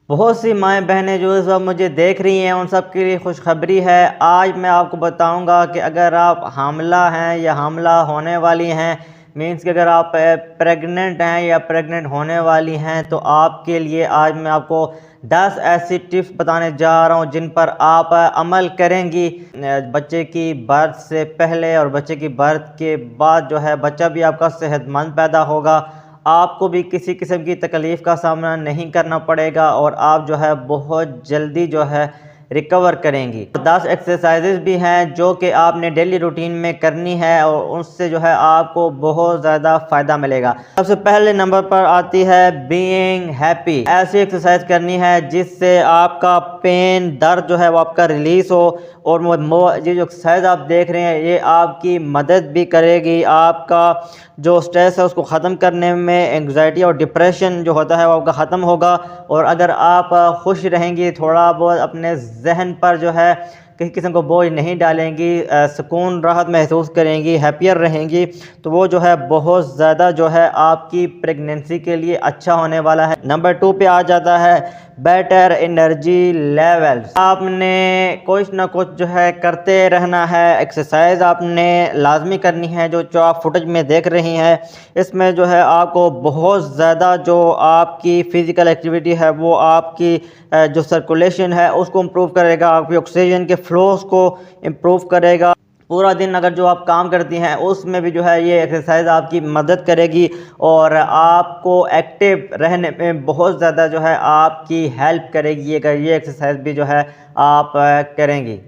बहुत सी माएँ बहनें जो इस वक्त मुझे देख रही हैं उन सब के लिए खुशखबरी है। आज मैं आपको बताऊंगा कि अगर आप हामिला हैं या हामिला होने वाली हैं, मीन्स कि अगर आप प्रेग्नेंट हैं या प्रेग्नेंट होने वाली हैं, तो आपके लिए आज मैं आपको 10 ऐसी टिप्स बताने जा रहा हूं जिन पर आप अमल करेंगी। बच्चे की बर्थ से पहले और बच्चे की बर्थ के बाद जो है बच्चा भी आपका सेहतमंद पैदा होगा, आपको भी किसी किस्म की तकलीफ़ का सामना नहीं करना पड़ेगा और आप जो है बहुत जल्दी जो है रिकवर करेंगी। 10 एक्सरसाइजेज भी हैं जो कि आपने डेली रूटीन में करनी है और उससे जो है आपको बहुत ज़्यादा फ़ायदा मिलेगा। सबसे पहले नंबर पर आती है बीइंग हैप्पी। ऐसी एक्सरसाइज करनी है जिससे आपका पेन, दर्द जो है वो आपका रिलीज़ हो। और ये जो एक्सरसाइज आप देख रहे हैं ये आपकी मदद भी करेगी, आपका जो स्ट्रेस है उसको ख़त्म करने में। एंग्जाइटी और डिप्रेशन जो होता है वो आपका ख़त्म होगा। और अगर आप खुश रहेंगी, थोड़ा बहुत अपने जहन पर जो है किसी किस्म को बोझ नहीं डालेंगी, सुकून राहत महसूस करेंगी, हैप्पियर रहेंगी, तो वो जो है बहुत ज़्यादा जो है आपकी प्रेगनेंसी के लिए अच्छा होने वाला है। नंबर 2 पे आ जाता है बेटर एनर्जी लेवल्स। आपने कुछ ना कुछ जो है करते रहना है। एक्सरसाइज आपने लाजमी करनी है जो आप फुटेज में देख रही हैं। इसमें जो है आपको बहुत ज़्यादा जो आपकी फ़िज़िकल एक्टिविटी है वो आपकी जो सर्कुलेशन है उसको इम्प्रूव करेगा, आपकी ऑक्सीजन के फ्लोस को इम्प्रूव करेगा। पूरा दिन अगर जो आप काम करती हैं उसमें भी जो है ये एक्सरसाइज आपकी मदद करेगी और आपको एक्टिव रहने में बहुत ज़्यादा जो है आपकी हेल्प करेगी अगर ये एक्सरसाइज भी जो है आप करेंगी।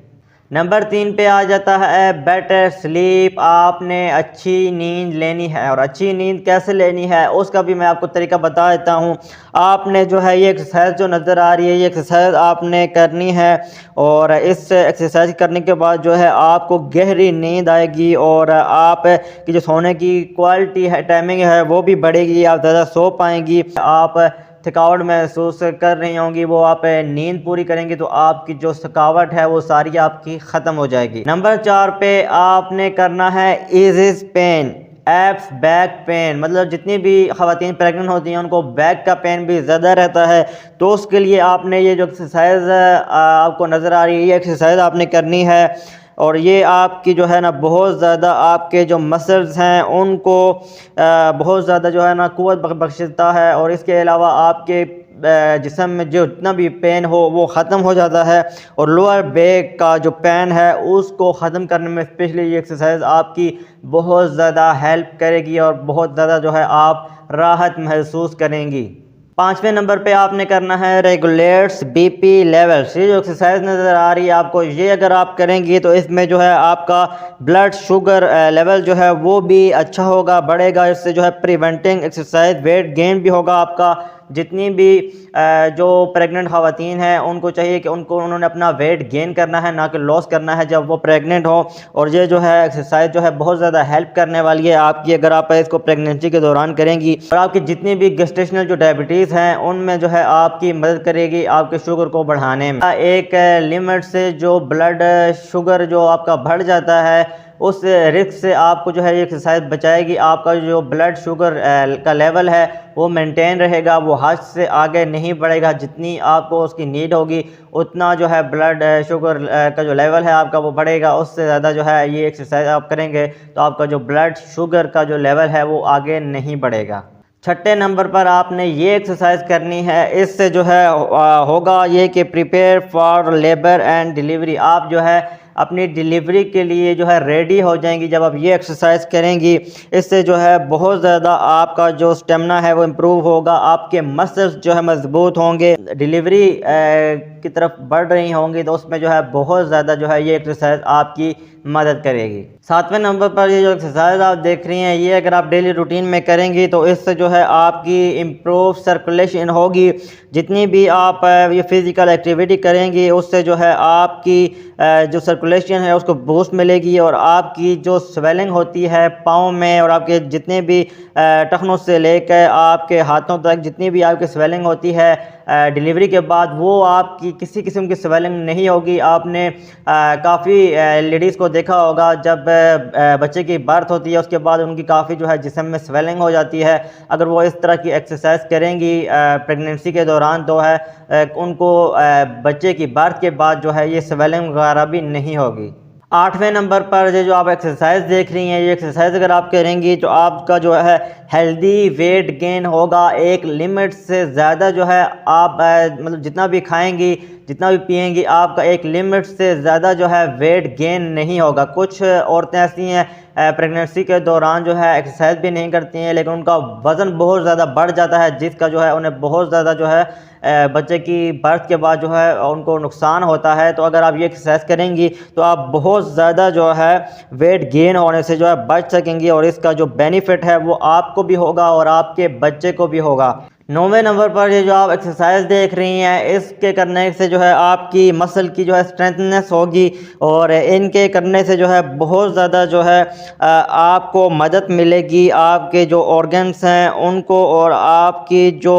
नंबर 3 पे आ जाता है बेटर स्लीप। आपने अच्छी नींद लेनी है और अच्छी नींद कैसे लेनी है उसका भी मैं आपको तरीका बता देता हूँ। आपने जो है ये एक्सरसाइज जो नज़र आ रही है ये एक्सरसाइज आपने करनी है और इस एक्सरसाइज करने के बाद जो है आपको गहरी नींद आएगी और आप की जो सोने की क्वालिटी है, टाइमिंग है, वो भी बढ़ेगी। आप ज़्यादा सो पाएंगी। आप थकावट महसूस कर रही होंगी, वो आप नींद पूरी करेंगे तो आपकी जो थकावट है वो सारी आपकी ख़त्म हो जाएगी। नंबर 4 पे आपने करना है ease pain, abs back pain. मतलब जितनी भी ख़वातीन प्रेग्नेंट होती हैं उनको बैक का पेन भी ज़्यादा रहता है, तो उसके लिए आपने ये जो एक्सरसाइज आपको नज़र आ रही है ये एक्सरसाइज आपने करनी है और ये आपकी जो है ना बहुत ज़्यादा आपके जो मसल्स हैं उनको बहुत ज़्यादा जो है ना क़ुव्वत बख्शता है और इसके अलावा आपके जिस्म में जो जितना भी पेन हो वो ख़त्म हो जाता है और लोअर बैक का जो पेन है उसको ख़त्म करने में स्पेशली ये एक्सरसाइज आपकी बहुत ज़्यादा हेल्प करेगी और बहुत ज़्यादा जो है आप राहत महसूस करेंगी। 5वें नंबर पे आपने करना है रेगुलेट्स बीपी लेवल्स। ये जो एक्सरसाइज नज़र आ रही है आपको, ये अगर आप करेंगी तो इसमें जो है आपका ब्लड शुगर लेवल जो है वो भी अच्छा होगा, बढ़ेगा। इससे जो है प्रिवेंटिंग एक्सरसाइज वेट गेन भी होगा आपका। जितनी भी जो प्रेग्नेंट ख़वातीन हैं उनको चाहिए कि उन्होंने अपना वेट गेन करना है, ना कि लॉस करना है जब वो प्रेग्नेंट हो। और ये जो है एक्सरसाइज जो है बहुत ज़्यादा हेल्प करने वाली है आपकी अगर आप इसको प्रेगनेंसी के दौरान करेंगी। और आपकी जितनी भी गेस्टेशनल जो डायबिटीज़ हैं उनमें जो है आपकी मदद करेगी आपके शुगर को बढ़ाने में। एक लिमिट से जो ब्लड शुगर जो आपका बढ़ जाता है उस रिस्क से आपको जो है ये एक्सरसाइज बचाएगी। आपका जो ब्लड शुगर का लेवल है वो मेंटेन रहेगा, वो हद से आगे नहीं बढ़ेगा। जितनी आपको उसकी नीड होगी उतना जो है ब्लड शुगर का जो लेवल है आपका वो बढ़ेगा। उससे ज़्यादा जो है ये एक्सरसाइज आप करेंगे तो आपका जो ब्लड शुगर का जो लेवल है वो आगे नहीं बढ़ेगा। 6ठे नंबर पर आपने ये एक्सरसाइज करनी है। इससे जो है होगा ये कि prepare for labour and delivery. आप जो है अपनी डिलीवरी के लिए जो है रेडी हो जाएंगी जब आप ये एक्सरसाइज करेंगी। इससे जो है बहुत ज़्यादा आपका जो स्टेमिना है वो इम्प्रूव होगा, आपके मसल्स जो है मजबूत होंगे। डिलीवरी की तरफ बढ़ रही होंगी तो उसमें जो है बहुत ज़्यादा जो है ये एक्सरसाइज आपकी मदद करेगी। 7वें नंबर पर ये जो एक्सरसाइज आप देख रही हैं ये अगर आप डेली रूटीन में करेंगी तो इससे जो है आपकी इम्प्रूव सर्कुलेशन होगी। जितनी भी आप ये फिज़िकल एक्टिविटी करेंगी उससे जो है आपकी जो सर्कुलेशन है उसको बूस्ट मिलेगी और आपकी जो स्वेलिंग होती है पाँव में और आपके जितने भी टखनों से लेकर आपके हाथों तक जितनी भी आपकी स्वेलिंग होती है डिलीवरी के बाद वो आपकी किसी किस्म की स्वेलिंग नहीं होगी। आपने काफ़ी लेडीज़ को देखा होगा जब बच्चे की बर्थ होती है उसके बाद उनकी काफ़ी जो है जिस्म में स्वेलिंग हो जाती है। अगर वो इस तरह की एक्सरसाइज करेंगी प्रेगनेंसी के दौरान तो है उनको बच्चे की बर्थ के बाद जो है ये स्वेलिंग वगैरह भी नहीं होगी। 8वें नंबर पर ये जो आप एक्सरसाइज देख रही हैं, ये एक्सरसाइज अगर आप करेंगी तो आपका जो है हेल्दी वेट गेन होगा। एक लिमिट से ज़्यादा जो है आप मतलब जितना भी खाएंगी जितना भी पिएंगी आपका एक लिमिट से ज़्यादा जो है वेट गेन नहीं होगा। कुछ औरतें ऐसी हैं प्रेगनेंसी के दौरान जो है एक्सरसाइज भी नहीं करती हैं लेकिन उनका वज़न बहुत ज़्यादा बढ़ जाता है जिसका जो है उन्हें बहुत ज़्यादा जो है बच्चे की बर्थ के बाद जो है उनको नुकसान होता है। तो अगर आप ये एक्सरसाइज करेंगी तो आप बहुत ज़्यादा जो है वेट गेन होने से जो है बच सकेंगी और इसका जो बेनिफिट है वो आपको भी होगा और आपके बच्चे को भी होगा। 9वें नंबर पर ये जो आप एक्सरसाइज देख रही हैं इसके करने से जो है आपकी मसल की जो है स्ट्रेंथनेस होगी और इनके करने से जो है बहुत ज़्यादा जो है आपको मदद मिलेगी आपके जो ऑर्गन्स हैं उनको और आपकी जो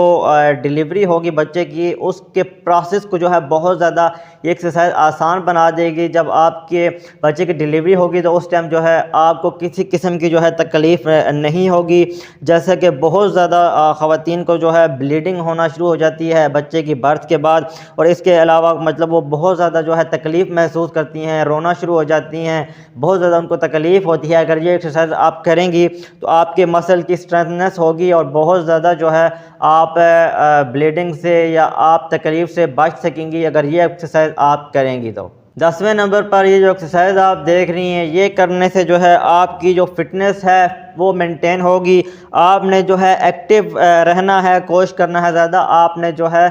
डिलीवरी होगी बच्चे की उसके प्रोसेस को जो है बहुत ज़्यादा ये एक्सरसाइज आसान बना देगी। जब आपके बच्चे की डिलीवरी होगी तो उस टाइम जो है आपको किसी किस्म की जो है तकलीफ़ नहीं होगी। जैसे कि बहुत ज़्यादा ख़वातीन को जो है ब्लीडिंग होना शुरू हो जाती है बच्चे की बर्थ के बाद और इसके अलावा मतलब वो बहुत ज़्यादा जो है तकलीफ़ महसूस करती हैं, रोना शुरू हो जाती हैं, बहुत ज़्यादा उनको तकलीफ़ होती है। अगर ये एक्सरसाइज आप करेंगी तो आपके मसल की स्ट्रेंथनेस होगी और बहुत ज़्यादा जो है आप ब्लीडिंग से या आप तकलीफ़ से बच सकेंगी अगर ये एक्सरसाइज आप करेंगी तो। 10वें नंबर पर ये जो एक्सरसाइज आप देख रही हैं ये करने से जो है आपकी जो फिटनेस है वो मेंटेन होगी। आपने जो है एक्टिव रहना है, कोशिश करना है ज़्यादा, आपने जो है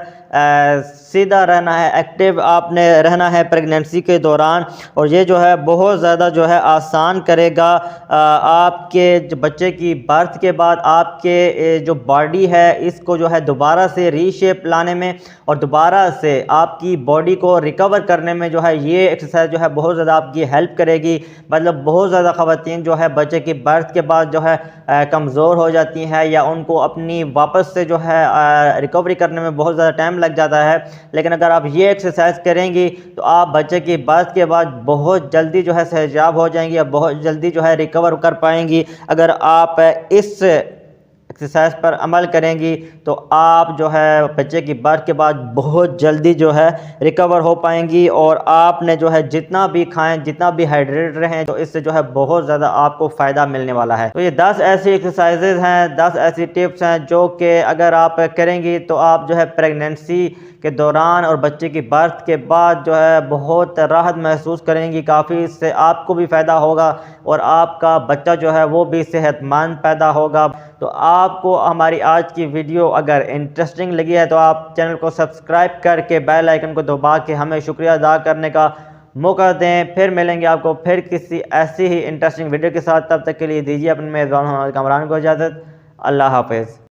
सीधा रहना है, एक्टिव आपने रहना है प्रेगनेंसी के दौरान और ये जो है बहुत ज़्यादा जो है आसान करेगा आपके जो बच्चे की बर्थ के बाद आपके जो बॉडी है इसको जो है दोबारा से रीशेप लाने में और दोबारा से आपकी बॉडी को रिकवर करने में जो है ये एक्सरसाइज जो है बहुत ज़्यादा आपकी हेल्प करेगी। मतलब बहुत ज़्यादा ख़वातीन जो है बच्चे की बर्थ के बाद जो है कमज़ोर हो जाती हैं या उनको अपनी वापस से जो है रिकवरी करने में बहुत ज़्यादा टाइम लग जाता है। लेकिन अगर आप ये एक्सरसाइज करेंगी तो आप बच्चे की बर्थ के बाद बहुत जल्दी जो है सेहतयाब हो जाएंगी और बहुत जल्दी जो है रिकवर कर पाएंगी। अगर आप इस एक्सरसाइज पर अमल करेंगी तो आप जो है बच्चे की बर्थ के बाद बहुत जल्दी जो है रिकवर हो पाएंगी और आपने जो है जितना भी खाएं जितना भी हाइड्रेट रहें तो इससे जो है बहुत ज़्यादा आपको फ़ायदा मिलने वाला है। तो ये 10 ऐसी एक्सरसाइजेज हैं, 10 ऐसी टिप्स हैं जो कि अगर आप करेंगी तो आप जो है प्रेगनेंसी के दौरान और बच्चे की बर्थ के बाद जो है बहुत राहत महसूस करेंगी। काफ़ी इससे आपको भी फ़ायदा होगा और आपका बच्चा जो है वो भी सेहतमंद पैदा होगा। तो आपको हमारी आज की वीडियो अगर इंटरेस्टिंग लगी है तो आप चैनल को सब्सक्राइब करके बेल आइकन को दबा के हमें शुक्रिया अदा करने का मौका दें। फिर मिलेंगे आपको फिर किसी ऐसी ही इंटरेस्टिंग वीडियो के साथ। तब तक के लिए दीजिए अपने मेज़बान कामरान को इजाज़त। अल्लाह हाफ़िज़।